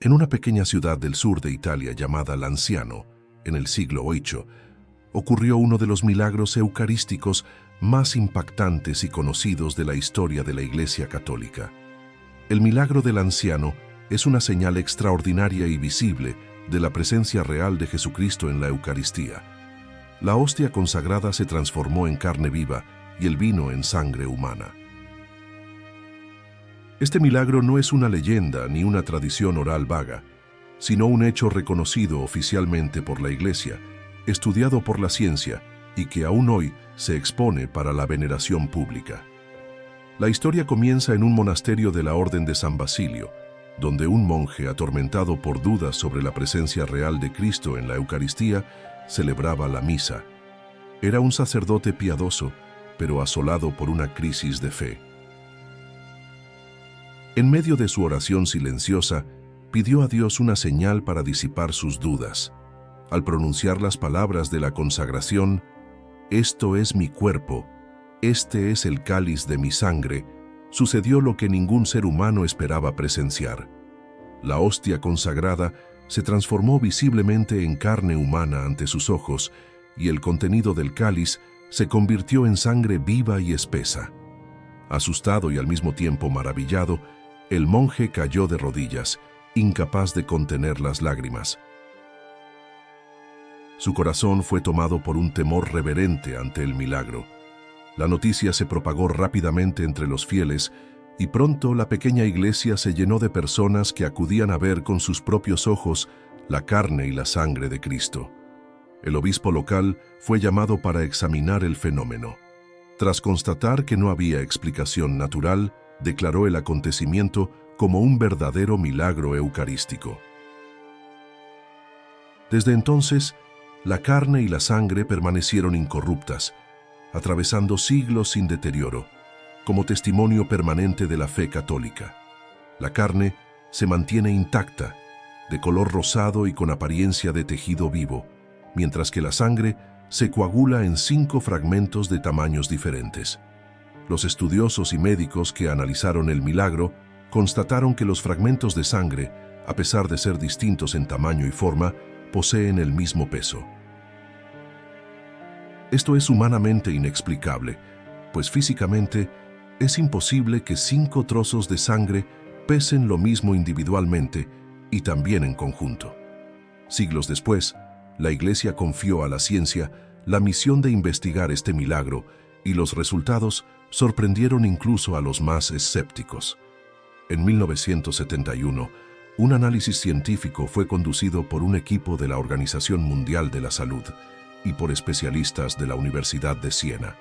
En una pequeña ciudad del sur de Italia llamada Lanciano, en el siglo VIII, ocurrió uno de los milagros eucarísticos más impactantes y conocidos de la historia de la Iglesia Católica. El milagro del anciano es una señal extraordinaria y visible de la presencia real de Jesucristo en la Eucaristía. La hostia consagrada se transformó en carne viva y el vino en sangre humana. Este milagro no es una leyenda ni una tradición oral vaga, sino un hecho reconocido oficialmente por la Iglesia, estudiado por la ciencia y que aún hoy se expone para la veneración pública. La historia comienza en un monasterio de la Orden de San Basilio, donde un monje atormentado por dudas sobre la presencia real de Cristo en la Eucaristía celebraba la misa. Era un sacerdote piadoso, pero asolado por una crisis de fe. En medio de su oración silenciosa, pidió a Dios una señal para disipar sus dudas. Al pronunciar las palabras de la consagración, «Esto es mi cuerpo, este es el cáliz de mi sangre», sucedió lo que ningún ser humano esperaba presenciar. La hostia consagrada se transformó visiblemente en carne humana ante sus ojos y el contenido del cáliz se convirtió en sangre viva y espesa. Asustado y al mismo tiempo maravillado, el monje cayó de rodillas, incapaz de contener las lágrimas. Su corazón fue tomado por un temor reverente ante el milagro. La noticia se propagó rápidamente entre los fieles y pronto la pequeña iglesia se llenó de personas que acudían a ver con sus propios ojos la carne y la sangre de Cristo. El obispo local fue llamado para examinar el fenómeno. Tras constatar que no había explicación natural, declaró el acontecimiento como un verdadero milagro eucarístico. Desde entonces, la carne y la sangre permanecieron incorruptas, atravesando siglos sin deterioro, como testimonio permanente de la fe católica. La carne se mantiene intacta, de color rosado y con apariencia de tejido vivo, mientras que la sangre se coagula en 5 fragmentos de tamaños diferentes. Los estudiosos y médicos que analizaron el milagro constataron que los fragmentos de sangre, a pesar de ser distintos en tamaño y forma, poseen el mismo peso. Esto es humanamente inexplicable, pues físicamente es imposible que 5 trozos de sangre pesen lo mismo individualmente y también en conjunto. Siglos después, la Iglesia confió a la ciencia la misión de investigar este milagro y los resultados sorprendieron incluso a los más escépticos. En 1971, un análisis científico fue conducido por un equipo de la Organización Mundial de la Salud y por especialistas de la Universidad de Siena.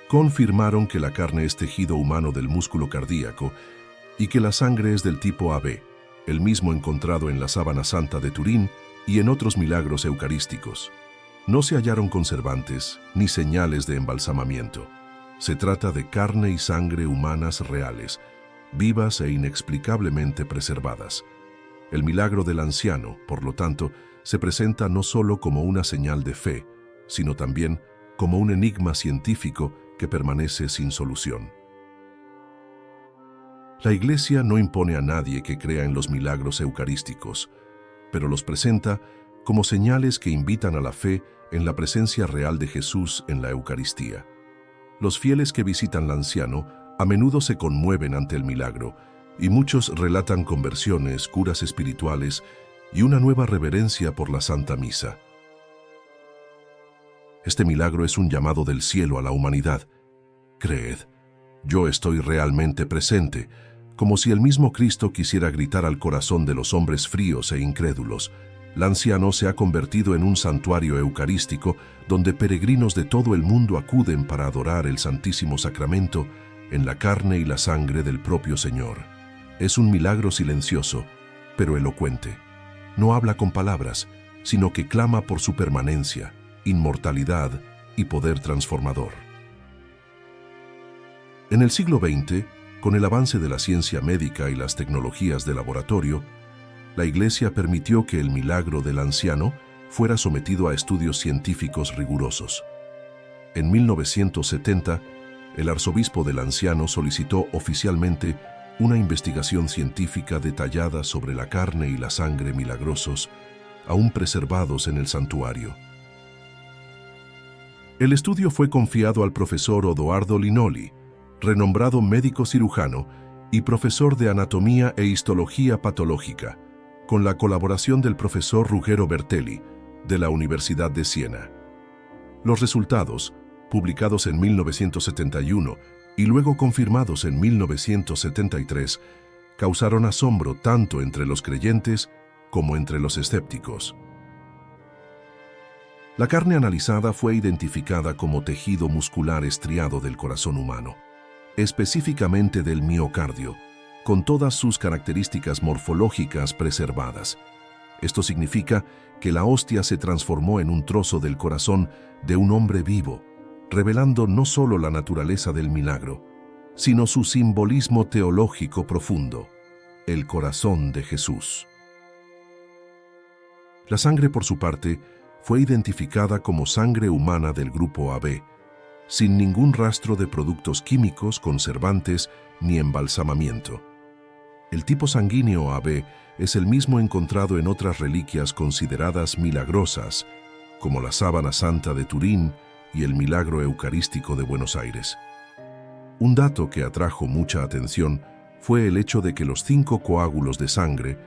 Confirmaron que la carne es tejido humano del músculo cardíaco y que la sangre es del tipo AB, el mismo encontrado en la Sábana Santa de Turín y en otros milagros eucarísticos. No se hallaron conservantes ni señales de embalsamamiento. Se trata de carne y sangre humanas reales, vivas e inexplicablemente preservadas. El milagro del anciano, por lo tanto, se presenta no solo como una señal de fe, sino también como un enigma científico que permanece sin solución. La Iglesia no impone a nadie que crea en los milagros eucarísticos, pero los presenta como señales que invitan a la fe en la presencia real de Jesús en la Eucaristía. Los fieles que visitan Lanciano a menudo se conmueven ante el milagro, y muchos relatan conversiones, curas espirituales y una nueva reverencia por la Santa Misa. Este milagro es un llamado del cielo a la humanidad. Creed, yo estoy realmente presente, como si el mismo Cristo quisiera gritar al corazón de los hombres fríos e incrédulos. Lanciano se ha convertido en un santuario eucarístico donde peregrinos de todo el mundo acuden para adorar el Santísimo Sacramento en la carne y la sangre del propio Señor. Es un milagro silencioso, pero elocuente. No habla con palabras, sino que clama por su permanencia, inmortalidad y poder transformador. En el siglo XX, con el avance de la ciencia médica y las tecnologías de laboratorio, la Iglesia permitió que el milagro del anciano fuera sometido a estudios científicos rigurosos. En 1970, el arzobispo del anciano solicitó oficialmente una investigación científica detallada sobre la carne y la sangre milagrosos, aún preservados en el santuario. El estudio fue confiado al profesor Odoardo Linoli, renombrado médico cirujano y profesor de anatomía e histología patológica, con la colaboración del profesor Ruggero Bertelli, de la Universidad de Siena. Los resultados, publicados en 1971 y luego confirmados en 1973, causaron asombro tanto entre los creyentes como entre los escépticos. La carne analizada fue identificada como tejido muscular estriado del corazón humano, específicamente del miocardio, con todas sus características morfológicas preservadas. Esto significa que la hostia se transformó en un trozo del corazón de un hombre vivo, revelando no solo la naturaleza del milagro, sino su simbolismo teológico profundo, el corazón de Jesús. La sangre, por su parte, fue identificada como sangre humana del grupo AB, sin ningún rastro de productos químicos, conservantes ni embalsamamiento. El tipo sanguíneo AB es el mismo encontrado en otras reliquias consideradas milagrosas, como la sábana santa de Turín y el milagro eucarístico de Buenos Aires. Un dato que atrajo mucha atención fue el hecho de que los 5 coágulos de sangre,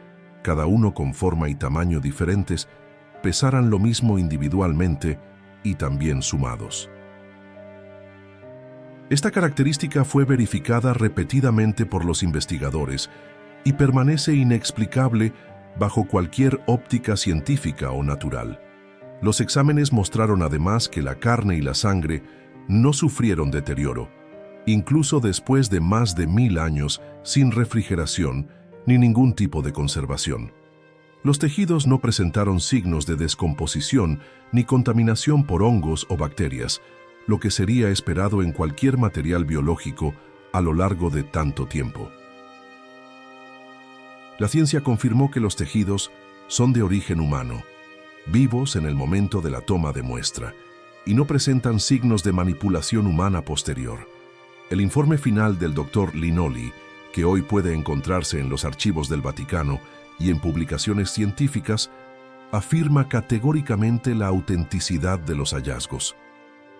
cada uno con forma y tamaño diferentes, pesaran lo mismo individualmente y también sumados. Esta característica fue verificada repetidamente por los investigadores y permanece inexplicable bajo cualquier óptica científica o natural. Los exámenes mostraron además que la carne y la sangre no sufrieron deterioro, incluso después de más de 1000 años sin refrigeración ni ningún tipo de conservación. Los tejidos no presentaron signos de descomposición ni contaminación por hongos o bacterias, lo que sería esperado en cualquier material biológico a lo largo de tanto tiempo. La ciencia confirmó que los tejidos son de origen humano, vivos en el momento de la toma de muestra, y no presentan signos de manipulación humana posterior. El informe final del Dr. Linoli, que hoy puede encontrarse en los archivos del Vaticano y en publicaciones científicas, afirma categóricamente la autenticidad de los hallazgos.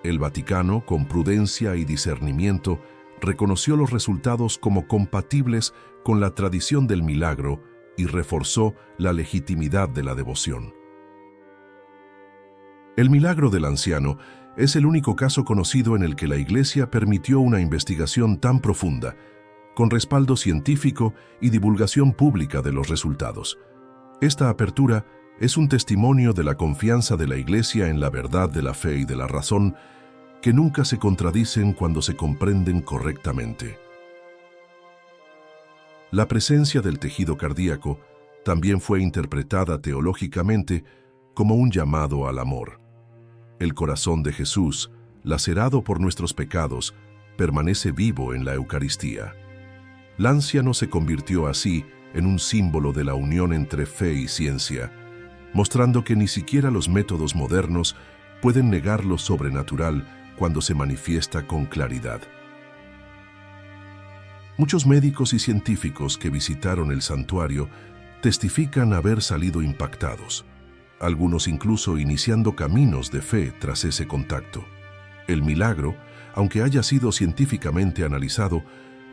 El Vaticano, con prudencia y discernimiento, reconoció los resultados como compatibles con la tradición del milagro y reforzó la legitimidad de la devoción. El milagro del anciano es el único caso conocido en el que la Iglesia permitió una investigación tan profunda, con respaldo científico y divulgación pública de los resultados. Esta apertura es un testimonio de la confianza de la Iglesia en la verdad de la fe y de la razón, que nunca se contradicen cuando se comprenden correctamente. La presencia del tejido cardíaco también fue interpretada teológicamente como un llamado al amor. El corazón de Jesús, lacerado por nuestros pecados, permanece vivo en la Eucaristía. El anciano se convirtió así en un símbolo de la unión entre fe y ciencia, mostrando que ni siquiera los métodos modernos pueden negar lo sobrenatural cuando se manifiesta con claridad. Muchos médicos y científicos que visitaron el santuario testifican haber salido impactados, algunos incluso iniciando caminos de fe tras ese contacto. El milagro, aunque haya sido científicamente analizado,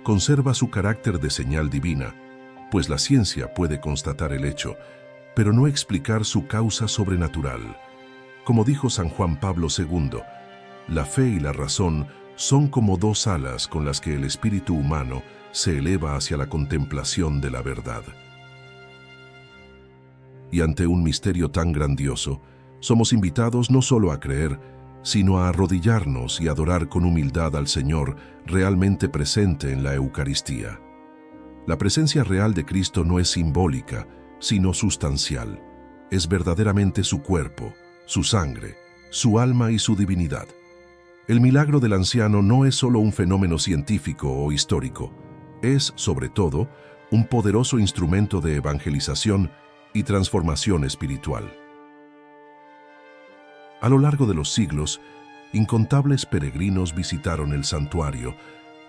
conserva su carácter de señal divina, pues la ciencia puede constatar el hecho, pero no explicar su causa sobrenatural. Como dijo San Juan Pablo II, la fe y la razón son como 2 alas con las que el espíritu humano se eleva hacia la contemplación de la verdad. Y ante un misterio tan grandioso, somos invitados no solo a creer, sino a arrodillarnos y adorar con humildad al Señor realmente presente en la Eucaristía. La presencia real de Cristo no es simbólica, sino sustancial. Es verdaderamente su cuerpo, su sangre, su alma y su divinidad. El milagro del anciano no es solo un fenómeno científico o histórico, es, sobre todo, un poderoso instrumento de evangelización y transformación espiritual. A lo largo de los siglos, incontables peregrinos visitaron el santuario,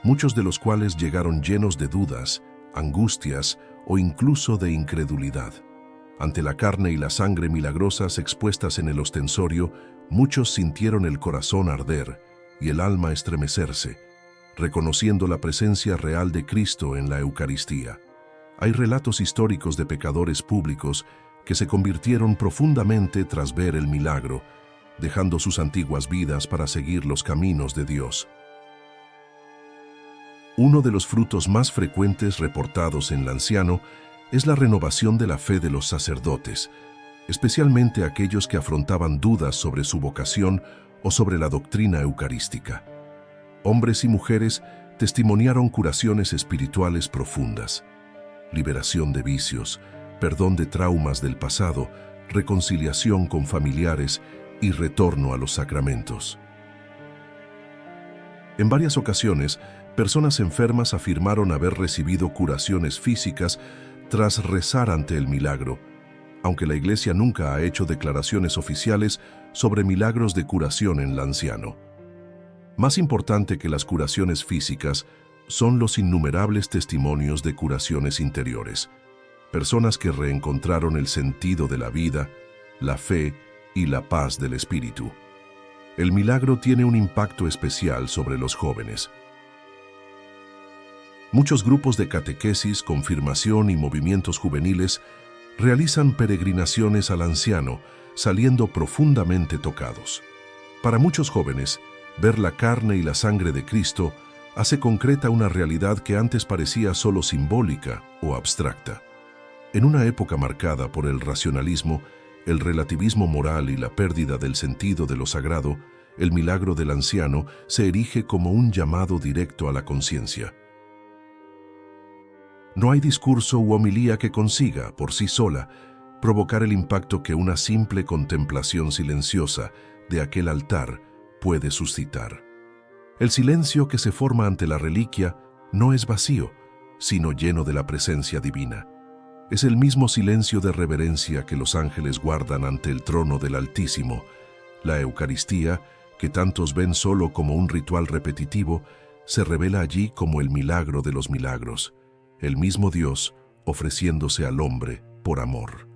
muchos de los cuales llegaron llenos de dudas, angustias o incluso de incredulidad. Ante la carne y la sangre milagrosas expuestas en el ostensorio, muchos sintieron el corazón arder y el alma estremecerse, reconociendo la presencia real de Cristo en la Eucaristía. Hay relatos históricos de pecadores públicos que se convirtieron profundamente tras ver el milagro, dejando sus antiguas vidas para seguir los caminos de Dios. Uno de los frutos más frecuentes reportados en Lanciano es la renovación de la fe de los sacerdotes, especialmente aquellos que afrontaban dudas sobre su vocación o sobre la doctrina eucarística. Hombres y mujeres testimoniaron curaciones espirituales profundas, liberación de vicios, perdón de traumas del pasado, reconciliación con familiares y retorno a los sacramentos. En varias ocasiones, personas enfermas afirmaron haber recibido curaciones físicas tras rezar ante el milagro, aunque la Iglesia nunca ha hecho declaraciones oficiales sobre milagros de curación en Lanciano. Más importante que las curaciones físicas son los innumerables testimonios de curaciones interiores, personas que reencontraron el sentido de la vida, la fe y la paz del espíritu. El milagro tiene un impacto especial sobre los jóvenes. Muchos grupos de catequesis, confirmación y movimientos juveniles realizan peregrinaciones al anciano, saliendo profundamente tocados. Para muchos jóvenes, ver la carne y la sangre de Cristo hace concreta una realidad que antes parecía solo simbólica o abstracta. En una época marcada por el racionalismo, el relativismo moral y la pérdida del sentido de lo sagrado, el milagro del anciano se erige como un llamado directo a la conciencia. No hay discurso u homilía que consiga, por sí sola, provocar el impacto que una simple contemplación silenciosa de aquel altar puede suscitar. El silencio que se forma ante la reliquia no es vacío, sino lleno de la presencia divina. Es el mismo silencio de reverencia que los ángeles guardan ante el trono del Altísimo. La Eucaristía, que tantos ven solo como un ritual repetitivo, se revela allí como el milagro de los milagros, el mismo Dios ofreciéndose al hombre por amor.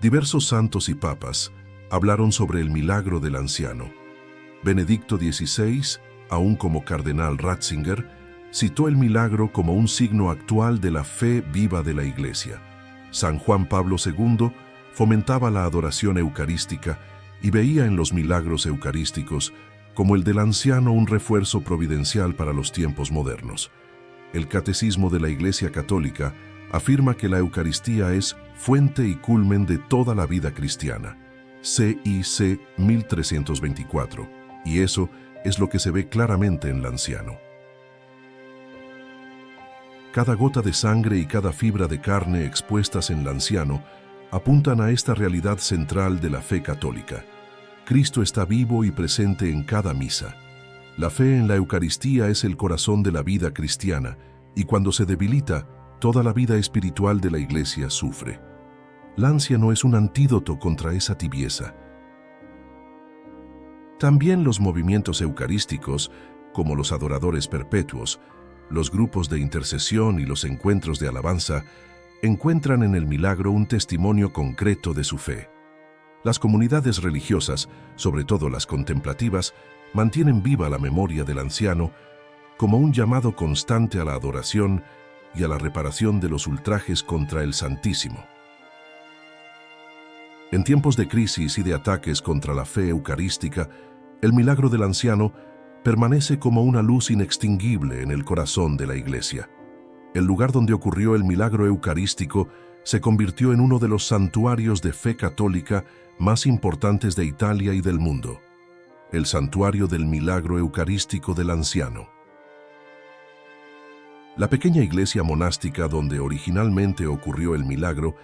Diversos santos y papas hablaron sobre el milagro del anciano. Benedicto XVI, aún como cardenal Ratzinger, citó el milagro como un signo actual de la fe viva de la Iglesia. San Juan Pablo II fomentaba la adoración eucarística y veía en los milagros eucarísticos como el del anciano un refuerzo providencial para los tiempos modernos. El Catecismo de la Iglesia Católica afirma que la Eucaristía es fuente y culmen de toda la vida cristiana. CIC 1324, y eso es lo que se ve claramente en Lanciano. Cada gota de sangre y cada fibra de carne expuestas en Lanciano apuntan a esta realidad central de la fe católica. Cristo está vivo y presente en cada misa. La fe en la Eucaristía es el corazón de la vida cristiana, y cuando se debilita, toda la vida espiritual de la Iglesia sufre. Lanciano es un antídoto contra esa tibieza. También los movimientos eucarísticos, como los adoradores perpetuos, los grupos de intercesión y los encuentros de alabanza, encuentran en el milagro un testimonio concreto de su fe. Las comunidades religiosas, sobre todo las contemplativas, mantienen viva la memoria del anciano como un llamado constante a la adoración y a la reparación de los ultrajes contra el Santísimo. En tiempos de crisis y de ataques contra la fe eucarística, el milagro del anciano permanece como una luz inextinguible en el corazón de la Iglesia. El lugar donde ocurrió el milagro eucarístico se convirtió en uno de los santuarios de fe católica más importantes de Italia y del mundo, el Santuario del Milagro Eucarístico del Anciano. La pequeña iglesia monástica donde originalmente ocurrió el milagro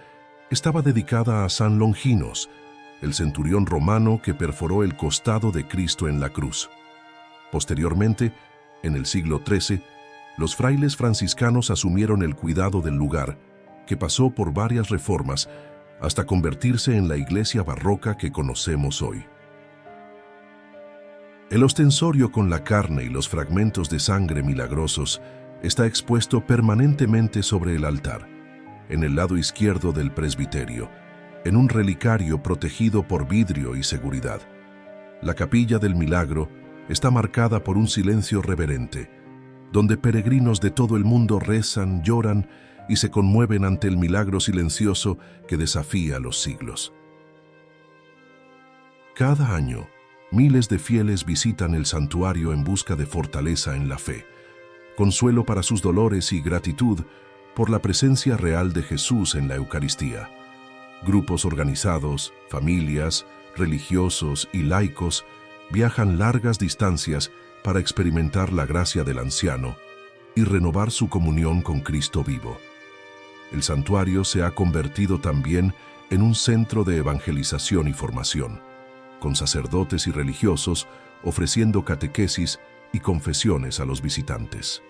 estaba dedicada a San Longinos, el centurión romano que perforó el costado de Cristo en la cruz. Posteriormente, en el siglo XIII, los frailes franciscanos asumieron el cuidado del lugar, que pasó por varias reformas hasta convertirse en la iglesia barroca que conocemos hoy. El ostensorio con la carne y los fragmentos de sangre milagrosos Está expuesto permanentemente sobre el altar, en el lado izquierdo del presbiterio, en un relicario protegido por vidrio y seguridad. La capilla del milagro está marcada por un silencio reverente, donde peregrinos de todo el mundo rezan, lloran y se conmueven ante el milagro silencioso que desafía los siglos. Cada año, miles de fieles visitan el santuario en busca de fortaleza en la fe, consuelo para sus dolores y gratitud por la presencia real de Jesús en la Eucaristía. Grupos organizados, familias, religiosos y laicos viajan largas distancias para experimentar la gracia del anciano y renovar su comunión con Cristo vivo. El santuario se ha convertido también en un centro de evangelización y formación, con sacerdotes y religiosos ofreciendo catequesis y confesiones a los visitantes.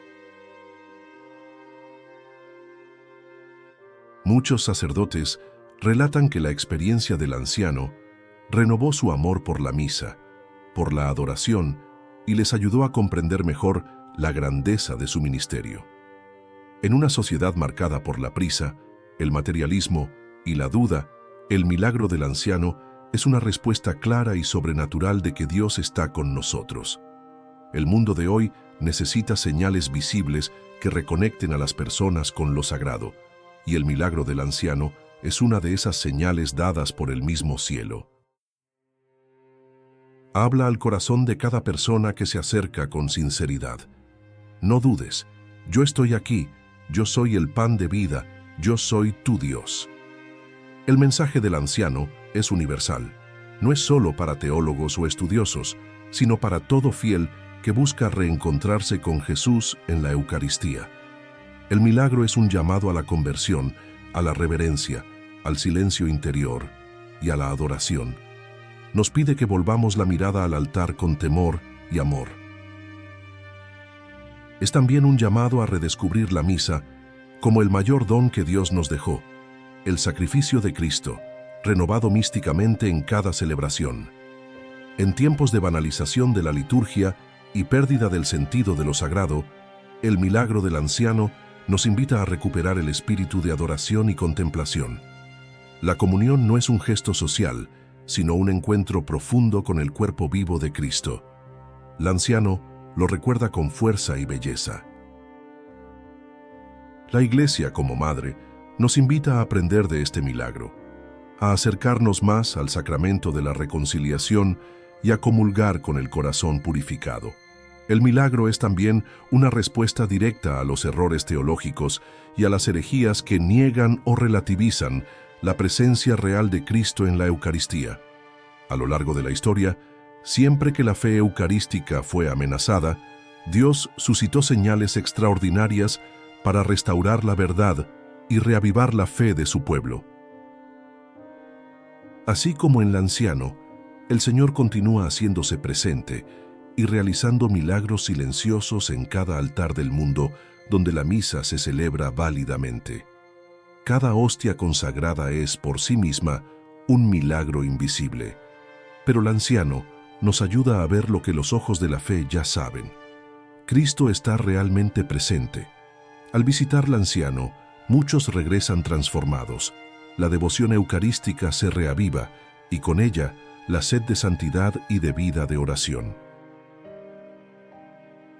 Muchos sacerdotes relatan que la experiencia del anciano renovó su amor por la misa, por la adoración y les ayudó a comprender mejor la grandeza de su ministerio. En una sociedad marcada por la prisa, el materialismo y la duda, el milagro del anciano es una respuesta clara y sobrenatural de que Dios está con nosotros. El mundo de hoy necesita señales visibles que reconecten a las personas con lo sagrado, y el milagro del anciano es una de esas señales dadas por el mismo cielo. Habla al corazón de cada persona que se acerca con sinceridad. No dudes, yo estoy aquí, yo soy el pan de vida, yo soy tu Dios. El mensaje del anciano es universal. No es solo para teólogos o estudiosos, sino para todo fiel que busca reencontrarse con Jesús en la Eucaristía. El milagro es un llamado a la conversión, a la reverencia, al silencio interior y a la adoración. Nos pide que volvamos la mirada al altar con temor y amor. Es también un llamado a redescubrir la misa como el mayor don que Dios nos dejó, el sacrificio de Cristo, renovado místicamente en cada celebración. En tiempos de banalización de la liturgia y pérdida del sentido de lo sagrado, el milagro del anciano nos invita a recuperar el espíritu de adoración y contemplación. La comunión no es un gesto social, sino un encuentro profundo con el cuerpo vivo de Cristo. El anciano lo recuerda con fuerza y belleza. La Iglesia, como madre, nos invita a aprender de este milagro, a acercarnos más al sacramento de la reconciliación y a comulgar con el corazón purificado. El milagro es también una respuesta directa a los errores teológicos y a las herejías que niegan o relativizan la presencia real de Cristo en la Eucaristía. A lo largo de la historia, siempre que la fe eucarística fue amenazada, Dios suscitó señales extraordinarias para restaurar la verdad y reavivar la fe de su pueblo. Así como en el anciano, el Señor continúa haciéndose presente y realizando milagros silenciosos en cada altar del mundo donde la misa se celebra válidamente. Cada hostia consagrada es, por sí misma, un milagro invisible, pero el anciano nos ayuda a ver lo que los ojos de la fe ya saben. Cristo está realmente presente. Al visitar al anciano, muchos regresan transformados. La devoción eucarística se reaviva y con ella la sed de santidad y de vida de oración.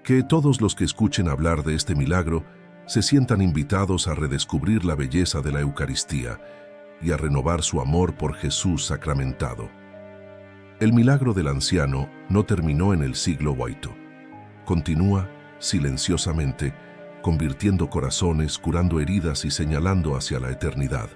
Que todos los que escuchen hablar de este milagro se sientan invitados a redescubrir la belleza de la Eucaristía y a renovar su amor por Jesús sacramentado. El milagro del anciano no terminó en el siglo VIII. Continúa, silenciosamente, convirtiendo corazones, curando heridas y señalando hacia la eternidad.